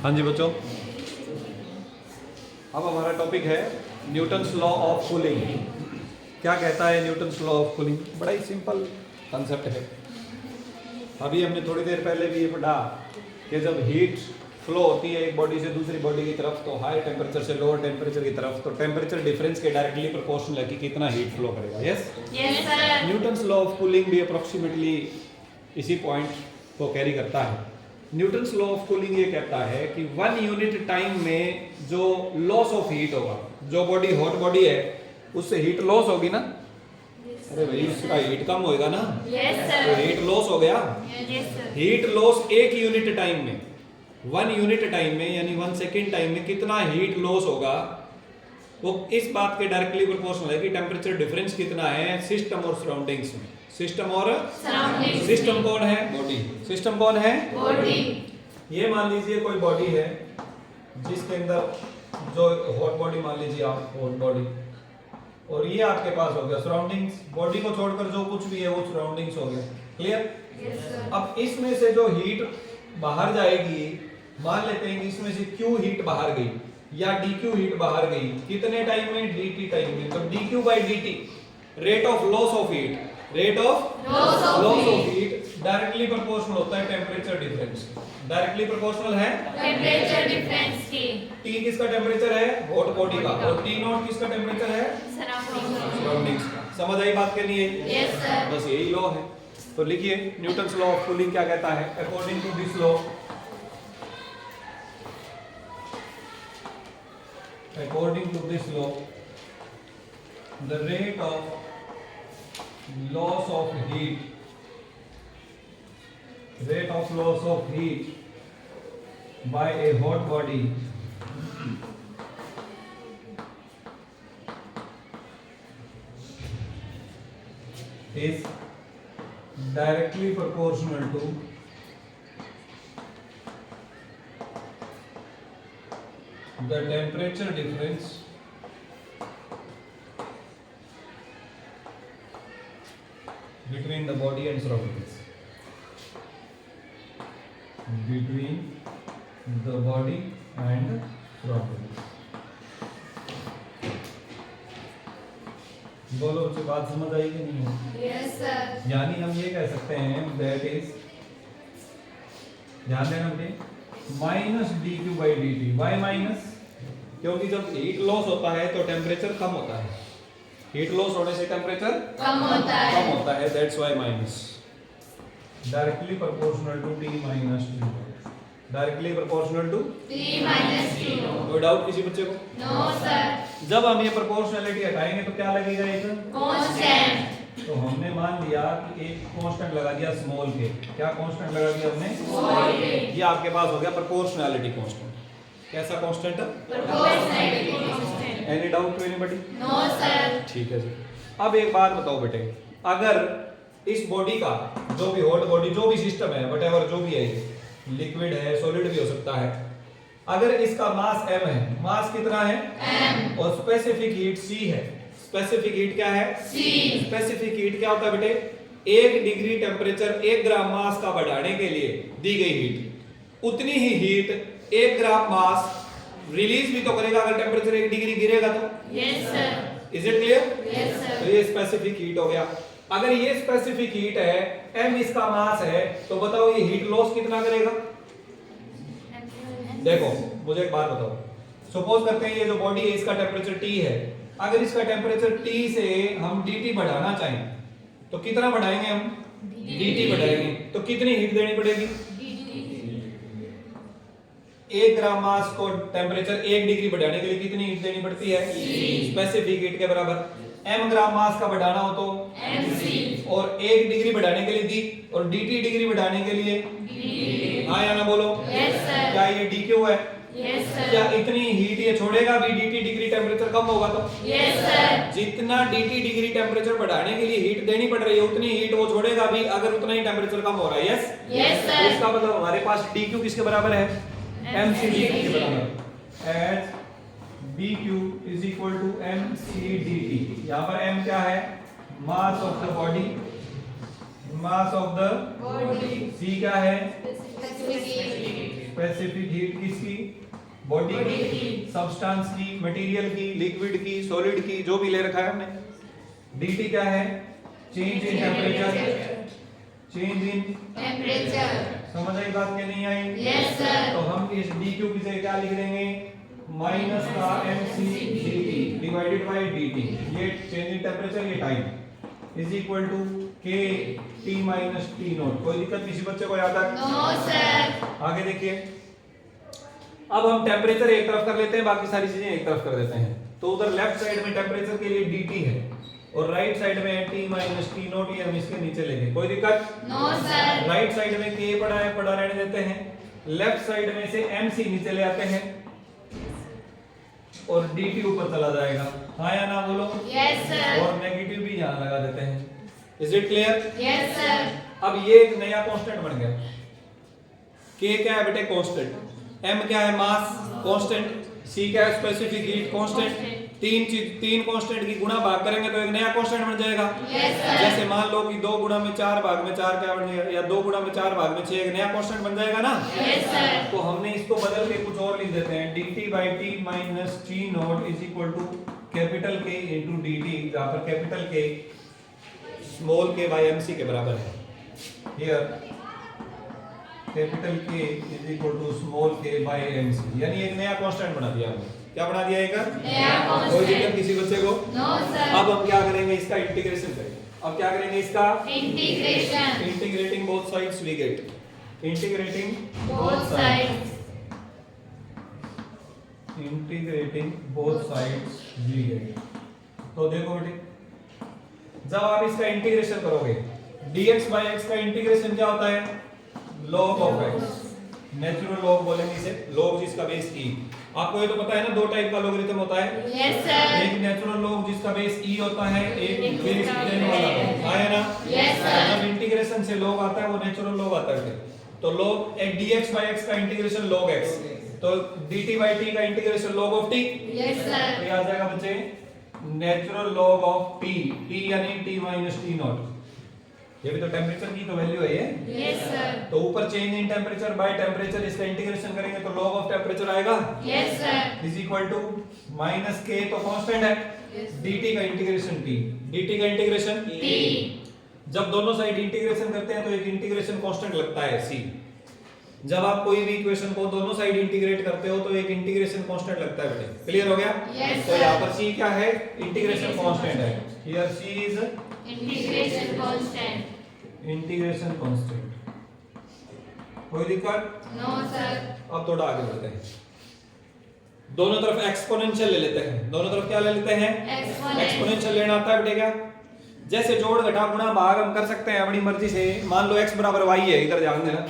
हाँ जी बच्चों, अब हमारा टॉपिक है न्यूटन्स लॉ ऑफ कूलिंग। क्या कहता है न्यूटन्स लॉ ऑफ कूलिंग? बड़ा ही सिंपल कंसेप्ट है। अभी हमने थोड़ी देर पहले भी ये पढ़ा कि जब हीट फ्लो होती है एक बॉडी से दूसरी बॉडी की तरफ, तो हाई टेम्परेचर से लोअर टेम्परेचर की तरफ, तो टेम्परेचर डिफरेंस के डायरेक्टली प्रोपोर्शनल है कि कितना हीट फ्लो करेगा। Yes sir. Newton's law of cooling भी अप्रोक्सीमेटली इसी पॉइंट को कैरी करता है। न्यूटन्स लॉ ऑफ कूलिंग ये कहता है कि 1 यूनिट टाइम में जो लॉस ऑफ हीट होगा, जो बॉडी हॉट बॉडी है उससे हीट लॉस होगी ना। अरे भाई उसका हीट कम होएगा ना। यस तो सर। हीट लॉस हो गया। Yes sir. हीट लॉस एक यूनिट टाइम में, 1 यूनिट टाइम में यानी 1 सेकेंड टाइम में कितना हीट लॉस होगा, वो इस बात के डायरेक्टली प्रोपोर्शनल है कि टेम्परेचर डिफरेंस कितना है सिस्टम और सराउंडिंग्स में। सिस्टम और सराउंडिंग्स। सिस्टम कौन है? बॉडी। सिस्टम कौन है? बॉडी। ये मान लीजिए कोई बॉडी है जिसके अंदर जो हॉट बॉडी मान लीजिए आप, हॉट बॉडी, और ये आपके पास हो गया सराउंडिंग्स। बॉडी को छोड़कर जो कुछ भी है वो सराउंडिंग्स हो गया। क्लियर? Yes sir. अब इसमें से जो हीट बाहर जाएगी, मान लेते हैं कि इसमें से क्यू हीट बाहर गई या डी क्यू हीट बाहर गई, कितने टाइम में? डी टी टाइम में। तो D Q by D T rate of loss of heat, rate of loss of heat directly proportional होता है टेम्परेचर डिफरेंस। डायरेक्टली प्रोपोर्शनल है टेम्परेचर डिफरेंस की। टी किसका टेम्परेचर है? हॉट बॉडी का। और टी नॉट किसका टेम्परेचर है? सराउंडिंग्स का। समझ आई बात करनी है? Yes sir. बस यही लॉ है। तो लिखिए न्यूटन्स लॉ ऑफ कूलिंग क्या कहता है? According to this law, according to this law, the rate of loss of heat by a hot body is directly proportional to the temperature difference between the body and surroundings. Between the body and surroundings. बोलो बच्चे, बात समझ आई कि नहीं है? Yes sir. यानी हम ये कह सकते हैं that is, ध्यान देना बेटे, minus D Q by D T. Why minus? क्योंकि जब हीट लॉस होता है तो टेम्परेचर कम होता है। हीट लॉस होने से टेम्परेचर कम होता है। That's why minus. Directly proportional to T minus T. Directly proportional to T minus T. कोई डाउट किसी बच्चे को? No sir. जब हम ये प्रोपोर्शनैलिटी हटाएंगे तो क्या लगेगा? एक कांस्टेंट। तो हमने मान लिया कि एक कांस्टेंट लगा दिया स्मॉल के। क्या कांस्टेंट लगा दिया हमने? स्मॉल के। ये आपके पास हो गया प्रोपोर्शनैलिटी कांस्टेंट। कैसा constant? Proportionality constant. Any doubt to anybody? No sir. ठीक है जी। अब एक बात बताओ बेटे, अगर इस बॉडी का जो भी हॉट बॉडी, जो भी सिस्टम है, व्हाटएवर जो भी है, लिक्विड है, सॉलिड भी हो सकता है, अगर इसका मास m है, मास कितना है? m। और स्पेसिफिक हीट c है। स्पेसिफिक हीट क्या है? c। स्पेसिफिक हीट क्या होता है बेटे? 1 डिग्री टेम्परेचर 1 ग्राम मास का बढ़ाने के लिए दी गई हीट, उतनी ही हीट 1 ग्राम मास रिलीज भी तो करेगा अगर टेम्परेचर 1 डिग्री गिरेगा तो। Yes sir. Is it clear? Yes sir. तो ये स्पेसिफिक हीट हो गया। अगर ये स्पेसिफिक हीट है, m इसका मास है, तो बताओ ये हीट लॉस कितना करेगा? देखो मुझे एक बात बताओ, सपोज करते हैं ये जो बॉडी है इसका टेम्परेचर T है। अगर इसका टेम्परेचर T से हम dt बढ़ाना चाहें तो कितना बढ़ाएंगे हम? dt बढ़ाएंगे तो कितनी हीट देनी पड़ेगी? 1 ग्राम मास को टेम्परेचर 1 डिग्री बढ़ाने के लिए कितनी हीट देनी पड़ती है? स्पेसिफिक हीट के बराबर। m ग्राम मास का बढ़ाना हो तो mc। और 1 डिग्री बढ़ाने के लिए दी, और dt डिग्री बढ़ाने के लिए dt। हाँ या ना बोलो? Yes sir. क्या ये dq है? Yes sir. क्या इतनी हीट ये छोड़ेगा भी dt डिग्री टेम्परेचर कम होगा तो? Yes sir. जितना dt डिग्री टेम्परेचर बढ़ाने के लिए हीट देनी पड़ रही है उतनी हीट वो छोड़ेगा भी अगर उतना ही टेम्परेचर कम हो रहा है। Yes yes sir. इसका मतलब हमारे पास dq किसके बराबर है? mc dt के बराबर। As bq is equal to mc dt। यहाँ पर m क्या है? Mass of the body, mass of the body. c क्या है? स्पेसिफिक स्पेसिफिक हीट किसकी, बॉडी Body की, की। सब्सटेंस की, मटेरियल की, लिक्विड की, सॉलिड की, जो भी ले रखा है हमने। dt क्या है, change in temperature, change in, temperature. समझ आई बात क्या नहीं आई? Yes sir. तो हम इस dq की जगह क्या लिख देंगे, माइनस का mc dt divided by dt, ये चेंज इन टेम्परेचर, ये time is equal to k t minus t naught. कोई दिक्कत किसी बच्चे को याद है? No sir. आगे देखिए, अब हम टेम्परेचर एक तरफ कर लेते हैं, बाकी सारी चीजें एक तरफ कर देते हैं। तो उधर लेफ्ट साइड में टेम्परेचर के लिए dt है और राइट साइड में t माइनस t नॉट, ये हम इसके नीचे लेंगे। कोई दिक्कत? No sir. राइट साइड में k पड़ा है, पड़ा रहने देते हैं। लेफ्ट साइड में से mc नीचे ले आते हैं और dt ऊपर चला जाएगा, हाँ या ना बोलो? Yes sir. और नेगेटिव भी यहाँ लगा देते हैं। Is it clear? Yes sir. अब ये एक नया कांस्टेंट बन गया। k क्या है बेटे, कांस्टेंट। m क्या है, मास कांस्टेंट। c क्या है, स्पेसिफिक हीट कांस्टेंट। तीन कांस्टेंट की गुणा भाग करेंगे तो एक नया कांस्टेंट बन जाएगा। Yes sir. जैसे मान लो कि 2 गुणा में 4 भाग में 4 क्या बन जाएगा, या 2 गुणा में 4 भाग में 6, एक नया कांस्टेंट बन जाएगा ना। Yes sir. तो हमने इसको बदल के कुछ और लिख देते हैं, dt by t minus t naught is equal to capital K into dt, जहां पर capital K small k by mc के बराबर है। Here capital K is equal to small k by mc, यानी एक नया कांस्टेंट बना दिया हमने। क्या बना दिया एक नया कोई दिक्कत कांस्टेंट। किसी बच्चे को? No sir. अब हम क्या करेंगे, इसका इंटीग्रेशन करेंगे। अब क्या करेंगे इसका integration. Integrating both sides we get, integrating both sides. Integrating both sides we get. तो देखो बेटे, जब आप इसका इंटीग्रेशन करोगे, dx by x का इंटीग्रेशन क्या होता है, log of x, natural log बोलेंगे इसे, log जिसका बेस e। आपको ये तो पता है ना, 2 टाइप का लॉगरिथम होता है, यस सर। एक नेचुरल log जिसका बेस e होता है, एक एक बेस जिसका टेन वाला base log, है ना? Yes sir. जब इंटीग्रेशन से log आता है वो नेचुरल log आता है। तो log dx by x का इंटीग्रेशन log x, तो dt by t का integration log of t। Yes sir. ये आ जाएगा बच्चे natural log of t, t यानी t माइनस t नॉट। ये भी तो टेम्परेचर की तो वैल्यू है ये। Yes sir. तो ऊपर change in temperature by temperature, इसका इंटीग्रेशन करेंगे तो log ऑफ टेम्परेचर आएगा yes sir. Is equal to minus k, तो कांस्टेंट है, dt का इंटीग्रेशन t, dt का इंटीग्रेशन टी। जब दोनों साइड इंटीग्रेशन करते हैं तो एक इंटीग्रेशन कांस्टेंट लगता है c। जब आप कोई भी इक्वेशन को दोनों साइड इंटीग्रेट करते हो तो एक इंटीग्रेशन कांस्टेंट लगता है बेटे। क्लियर हो गया? Yes, तो sir. यहाँ पर c क्या है, इंटीग्रेशन कांस्टेंट है। Here c is integration constant. Integration constant. कोई दिक्कत? No sir. अब थोड़ा आगे बढ़ते हैं, दोनों तरफ एक्सपोनेंशियल ले लेते हैं। दोनों तरफ क्या ले लेते हैं, एक्सपोनेंशियल लेना आता है बेटे क्या? जैसे जोड़ घटा गुणा भाग हम कर सकते हैं अपनी मर्जी से। मान लो x बराबर y है, इधर ध्यान देना,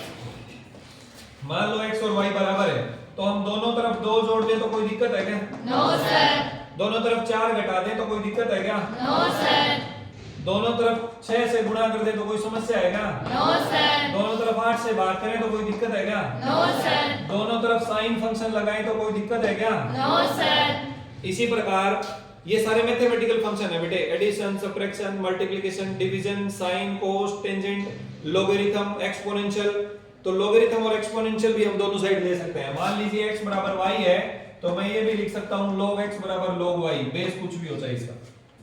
मान लो x और y बराबर है, तो हम दोनों तरफ 2 जोड़ दें तो कोई दिक्कत है क्या? No sir. दोनों तरफ 4 घटा दें तो कोई दिक्कत है क्या? No sir. दोनों तरफ 6 से गुणा कर दें तो कोई समस्या है क्या? No sir. दोनों तरफ 8 से भाग करें तो कोई दिक्कत है क्या? No sir. दोनों तरफ साइन फंक्शन लगाएं तो कोई दिक्कत है क्या? No sir. इसी प्रकार ये सारे मैथमेटिकल फंक्शन है बेटे, addition, subtraction, multiplication, division, sine, cos, tangent, logarithm, exponential. तो लॉगरिथम और एक्सपोनेंशियल भी हम दोनों साइड ले सकते हैं। मान लीजिए x बराबर y है तो मैं ये भी लिख सकता हूं log x बराबर log y, बेस कुछ भी हो चाहे इसका।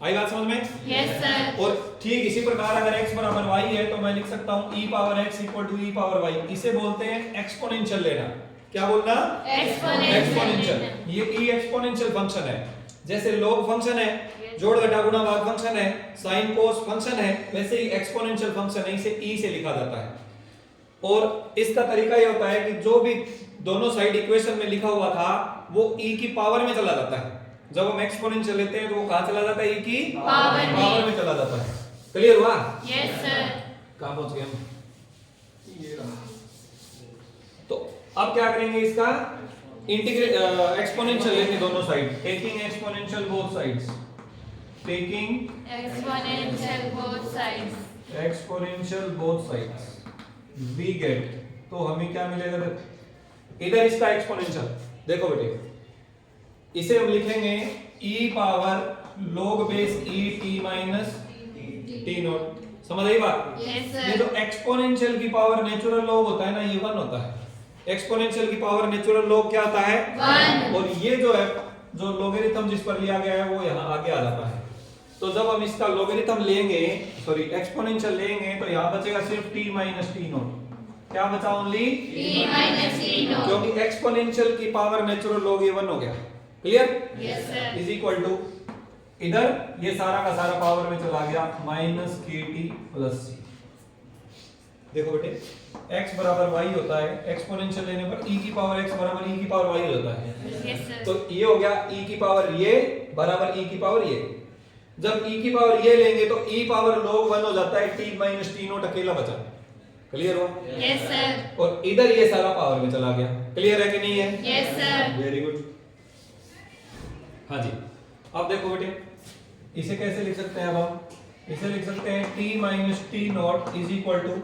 आई बात समझ में? Yes sir. और ठीक इसी प्रकार अगर x बराबर y है तो मैं लिख सकता हूं e power x equal to e power y। इसे बोलते हैं एक्सपोनेंशियल लेना। क्या बोलना? एक्सपोनेंशियल। ये e एक्सपोनेंशियल फंक्शन है। जैसे log फंक्शन है, जोड़ घटा गुणा भाग फंक्शन है, साइन कोस फंक्शन है, वैसे ही एक्सपोनेंशियल फंक्शन है, इसे e से लिखा जाता है। और इसका तरीका ये होता है कि जो भी दोनों साइड इक्वेशन में लिखा हुआ था वो e की पावर में चला जाता है। जब हम एक्सपोनेंशियल लेते हैं तो वो कहां चला जाता है, e की पावर में चला जाता है। क्लियर हुआ? Yes sir. कहां पहुंच गए हम? ये रहा। तो अब क्या करेंगे, इसका इंटीग्रेट एक्सपोनेंशियल लेंगे दोनों side, taking exponential both sides, taking exponential both sides. Exponential both sides we get. तो हमें क्या मिलेगा, इधर इसका एक्सपोनेंशियल देखो बेटे, इसे हम लिखेंगे e power log base e t minus t not. समझ आई बात? यस ये सर। जो एक्सपोनेंशियल की पावर नेचुरल log होता है ना, ये 1 होता है। एक्सपोनेंशियल की पावर नेचुरल लॉग क्या आता है 1 और ये जो है जो लोगरिथम जिस पर लिया गया है वो यहाँ आगे आ जाता है। तो जब हम इसका लोगरिथम लेंगे सॉरी एक्सपोनेंशियल लेंगे तो यहाँ बचेगा सिर्फ t माइनस टी नॉट। क्या बचा only t minus t naught क्योंकि एक्सपोनेंशियल की पावर नेचुरल लॉग ये 1 हो गया। Clear yes sir is equal to इधर ये सारा का सारा पावर में चला गया माइनस के टी प्लस सी। देखो बेटे x बराबर y होता है एक्सपोनेंशियल लेने पर e की पावर x बराबर e की पावर y हो जाता है। yes sir तो ये हो गया e की पावर ये बराबर e की पावर ये। जब e की पावर ये लेंगे तो e पावर log 1 हो जाता है t माइनस टी नॉट अकेला बचा। क्लियर हुआ yes sir और इधर ये सारा पावर में चला गया। क्लियर है कि नहीं है yes sir वेरी गुड। हाँ जी अब देखो बेटे इसे कैसे लिख सकते हैं। अब हम इसे लिख सकते हैं t minus t naught is equal to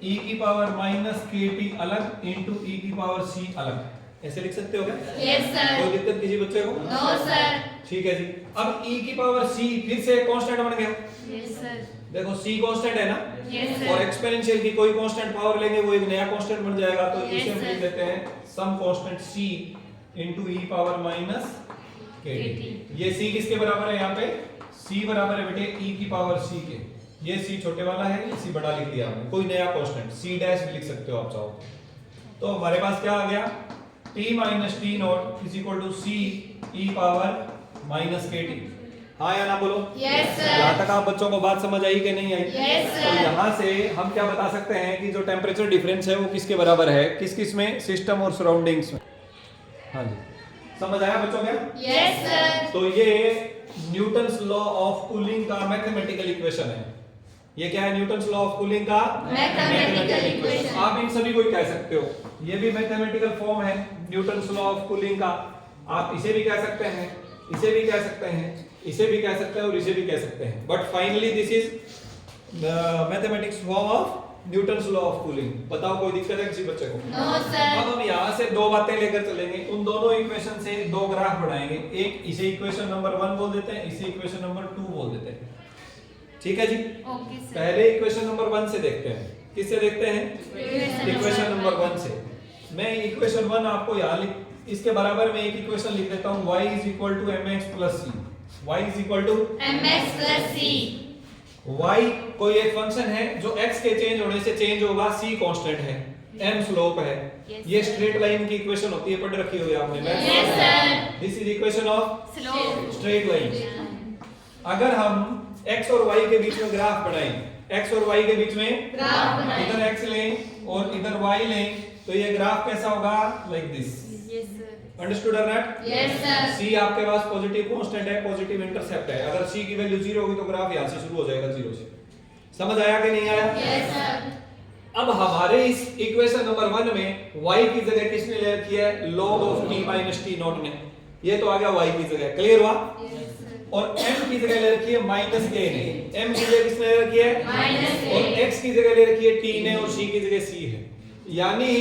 e की पावर माइनस के टी अलग इंटू e की पावर c अलग। ऐसे लिख सकते हो क्या yes sir कोई दिक्कत किसी बच्चे को no sir ठीक है जी। अब e की पावर c फिर से कांस्टेंट बन गया। yes sir देखो c कांस्टेंट है ना yes और sir एक्सपोनेंशियल की कोई कांस्टेंट पावर लेंगे वो एक नया कांस्टेंट बन जाएगा। तो Yes, इसे हम sir. लिख देते हैं some constant c into e power minus k KT। ये c किसके बराबर है यहाँ पे c बराबर है बेटे e की पावर c के। ये c छोटे वाला है ये c बड़ा लिख दिया हमने कोई नया कांस्टेंट c डैश भी लिख सकते हो आप चाहो। तो हमारे पास क्या आ गया t minus t naught is equal to c e power minus k t. हाँ या ना बोलो yes sir यहाँ तक आप बच्चों को बात समझ आई कि नहीं आई Yes, sir. तो यहाँ से हम क्या बता सकते हैं कि जो टेम्परेचर डिफरेंस है वो किसके बराबर है किस किस में सिस्टम और सराउंडिंग्स में। हाँ जी समझ आया बच्चों क्या yes sir तो ये न्यूटन्स लॉ ऑफ कूलिंग का मैथमेटिकल इक्वेशन है। ये क्या है न्यूटन्स लॉ ऑफ कूलिंग का Mathematical equation। आप इन सभी को ही कह सकते हो। ये भी मैथमेटिकल फॉर्म है न्यूटन्स लॉ ऑफ कूलिंग का। आप इसे भी कह सकते हैं इसे भी कह सकते हैं इसे भी कह सकते हैं और इसे भी कह सकते हैं but finally this is mathematics form of Newton's law of cooling. बताओ कोई दिक्कत है किसी बच्चे को no sir अब हम यहाँ से दो बातें लेकर चलेंगे उन दोनों इक्वेशन से दो ग्राफ बनाएंगे। एक इसे इक्वेशन नंबर 1 बोल देते हैं इसे इक्वेशन नंबर 2 बोल देते हैं। ठीक है जी okay sir पहले इक्वेशन नंबर 1 से देखते हैं। किससे देखते हैं Equation इक्वेशन number नंबर 1 से। मैं इक्वेशन 1 आपको यहाँ लिख इसके बराबर में एक इक्वेशन लिख देता हूँ y is equal to mx plus c। y is equal to mx plus c y कोई एक फंक्शन है जो x के चेंज होने से चेंज होगा c कांस्टेंट है m स्लोप है। Yes, ये sir. स्ट्रेट लाइन की इक्वेशन होती है पढ़ रखी होगी आपने yes sir this is equation of slope straight line. अगर हम x और y के बीच में ग्राफ बनाएं x और y के बीच में ग्राफ बनाएं। इधर x लें और इधर y लें तो ये ग्राफ कैसा होगा like this. yes sir understood और नॉट yes sir c आपके पास पॉजिटिव कांस्टेंट है पॉजिटिव इंटरसेप्ट है। अगर c की वैल्यू 0 होगी तो ग्राफ यहां से शुरू हो जाएगा 0 से। समझ आया कि नहीं आया yes sir अब हमारे इस इक्वेशन नंबर 1 में y की जगह किसने ले रखी है log of t minus t not ने। ये तो आ गया y की जगह। क्लियर हुआ yes sir और m की जगह ले रखी है माइनस k ने। m की जगह किसने ले रखी है minus k और x की जगह ले रखी है t ने और c की जगह c है। यानी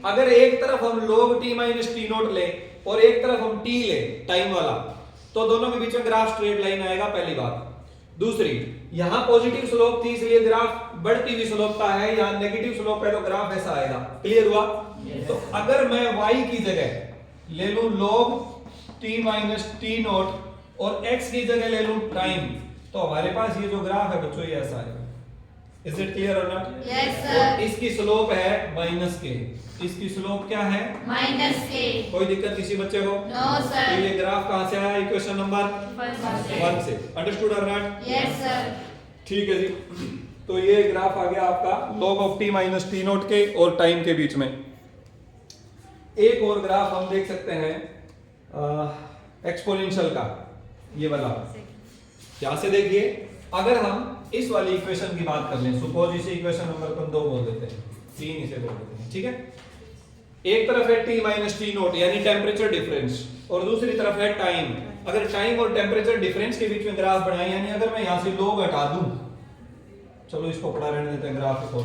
अगर एक तरफ हम log t minus t not ले और एक तरफ हम t ले टाइम वाला तो दोनों के बीच में ग्राफ स्ट्रेट लाइन आएगा पहली बात। दूसरी यहाँ पॉजिटिव स्लोप थी इसलिए ग्राफ बढ़ती हुई स्लोप का है यहाँ नेगेटिव स्लोप है तो ग्राफ ऐसा आएगा। क्लियर हुआ तो अगर मैं y की जगह ले लूं log t minus t not और x की जगह ले लूं टाइम तो हमारे पास ये जो ग्राफ है बच्चों ये ऐसा आएगा। इज इट क्लियर और नॉट yes sir और इसकी स्लोप है माइनस के। इसकी स्लोप क्या है minus k कोई दिक्कत किसी बच्चे को no sir तो ये ग्राफ कहां से आया इक्वेशन नंबर 1 से। अंडरस्टूड और नॉट yes sir ठीक है जी। तो ये ग्राफ आ गया आपका log of t minus t not के और टाइम के बीच में। एक और ग्राफ हम देख सकते हैं एक्सपोनेंशियल का ये वाला। यहां से देखिए अगर हम इस वाली इक्वेशन की बात कर लें सपोज इसे इक्वेशन नंबर 2 बोल देते हैं 3 इसे बोल देते हैं। ठीक है एक तरफ है t माइनस टी नॉट यानी टेम्परेचर डिफरेंस और दूसरी तरफ है टाइम। अगर टाइम और टेम्परेचर डिफरेंस के बीच में ग्राफ बनाए यानी अगर मैं यहां से log हटा दूं चलो इसको पढ़ा रहने देते हैं ग्राफ को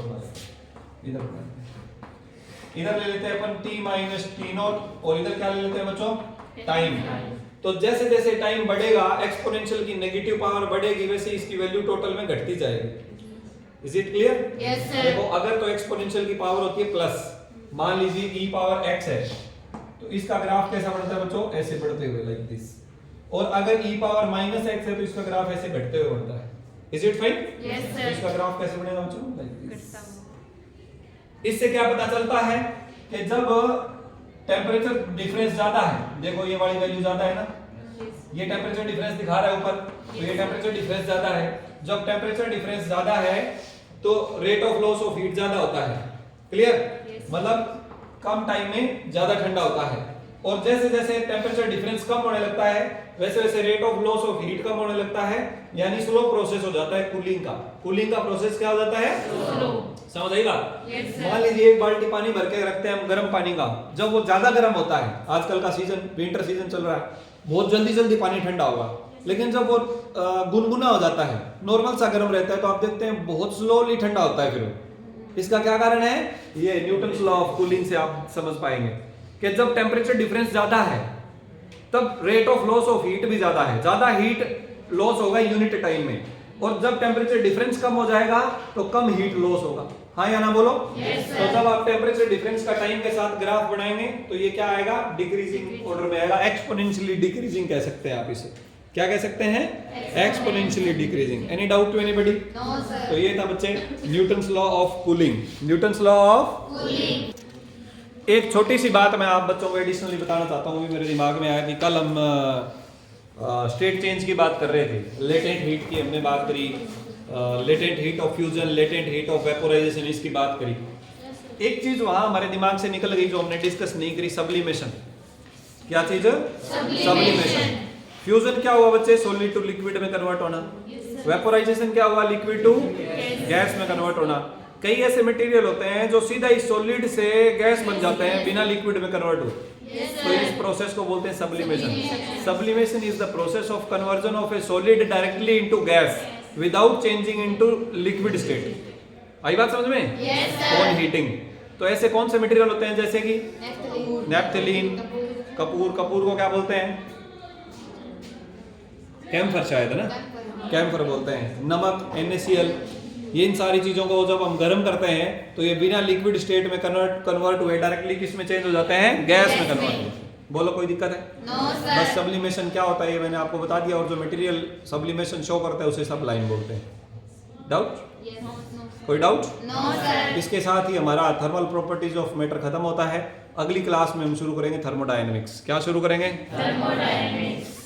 इधर ले लेते हैं अपन t माइनस टी नॉट और इधर क्या ले लेते हैं बच्चों टाइम। तो जैसे जैसे टाइम बढ़ेगा एक्सपोनेंशियल की नेगेटिव पावर बढ़ेगी वैसे इसकी वैल्यू टोटल में घटती जाएगी। Is it clear yes sir देखो अगर तो एक्सपोनेंशियल की पावर होती है प्लस मान लीजिए e पावर x है, तो इसका ग्राफ कैसा बढ़ता है बच्चों? ऐसे बढ़ते हुए, लाइक दिस। और अगर e पावर माइनस x है तो इसका ग्राफ ऐसे घटते हुए बढ़ता है। Is it fine? Yes, तो sir. इसका ग्राफ कैसे बढ़ेगा बच्चों? Like this. घटता हुआ। इससे क्या पता चलता है कि जब टेम्परेचर डिफरेंस ज्यादा है, देखो ये वाली वैल्यू ज्यादा है ना, ये टेम्परेचर डिफरेंस दिखा रहा है ऊपर, तो ये टेम्परेचर डिफरेंस ज्यादा है। जब टेम्परेचर डिफरेंस ज्यादा है तो rate of loss of heat ज्यादा होता है। क्लियर? Yes. मतलब कम टाइम में ज्यादा ठंडा होता है। और जैसे जैसे टेम्परेचर डिफरेंस कम होने लगता है वैसे वैसे rate of loss of heat कम होने लगता है, यानी स्लो प्रोसेस हो जाता है कूलिंग का। कूलिंग का प्रोसेस क्या हो जाता है? Slow. समझ आई बात? Yes, sir. मान लीजिए एक बाल्टी पानी भर के रखते हैं हम गर्म पानी का, जब वो ज्यादा गर्म होता है, आजकल का सीजन विंटर सीजन चल रहा है, बहुत जल्दी जल्दी पानी ठंडा होगा। लेकिन जब वो गुनगुना हो जाता है, नॉर्मल सा गर्म रहता है, तो आप देखते हैं बहुत स्लोली ठंडा होता है। फिर इसका क्या कारण है? ये न्यूटन्स लॉ ऑफ कूलिंग से आप समझ पाएंगे कि जब टेम्परेचर डिफरेंस ज्यादा है तब rate of loss of heat भी ज्यादा है, ज्यादा हीट लॉस होगा यूनिट टाइम में। और जब टेम्परेचर डिफरेंस कम हो जाएगा तो कम हीट लॉस होगा। हाँ या ना बोलो? Yes, sir. तो जब आप टेम्परेचर डिफरेंस का टाइम के साथ ग्राफ बनाएंगे तो ये क्या आएगा? डिक्रीजिंग ऑर्डर में आएगा। एक्सपोनेंशियली डिक्रीजिंग कह सकते हैं आप इसे। क्या कह सकते हैं? Exponentially decreasing. Any doubt to anybody? No, sir. तो ये था बच्चे Newton's law of cooling. Newton's law of Cooling. एक छोटी सी बात मैं आप बच्चों को एडिशनली बताना चाहता हूँ, मेरे दिमाग में आया कि कल हम स्टेट चेंज की बात कर रहे थे, लेटेंट हीट की हमने बात करी, latent heat of fusion, latent heat of vaporisation, इसकी बात करी। एक चीज वहां हमारे दिमाग से निकल गई जो हमने डिस्कस नहीं करी, सब्लिमेशन। क्या चीज? सब्लिमेशन। फ्यूजन क्या हुआ बच्चे? सॉलिड टू लिक्विड में कन्वर्ट होना। वेपोराइजेशन क्या हुआ? लिक्विड टू गैस में कन्वर्ट होना। कई ऐसे मटेरियल होते हैं जो सीधा ही सॉलिड से गैस बन जाते हैं बिना लिक्विड में कन्वर्ट हो। तो इस प्रोसेस को बोलते हैं sublimation. Sublimation is the process of conversion of a solid directly into gas without changing into liquid state. आई बात समझ में? Yes, sir. On heating. तो ऐसे कौन से मटेरियल होते हैं जैसे कि Naphthalene. नेप्थलीन, कपूर, कपूर को क्या बोलते हैं? कैम्फर शायद है ना, कैम्फर बोलते हैं। नमक NaCl, ये इन सारी चीजों को जब हम गर्म करते हैं तो ये बिना लिक्विड स्टेट में कन्वर्ट हुए डायरेक्टली किस में चेंज हो जाते हैं? गैस में कन्वर्ट होते हैं। बोलो कोई दिक्कत है? No, sir. बस सब्लिमेशन क्या होता है ये मैंने आपको बता दिया, और जो मटेरियल सब्लिमेशन शो करता है उसे सबलाइन बोलते हैं। डाउट? Yes. No, sir. कोई डाउट? No, sir. इसके साथ ही हमारा थर्मल प्रॉपर्टीज ऑफ मैटर खत्म होता है। अगली क्लास में हम शुरू करेंगे थर्मोडायनेमिक्स। क्या शुरू करेंगे? Thermodynamics.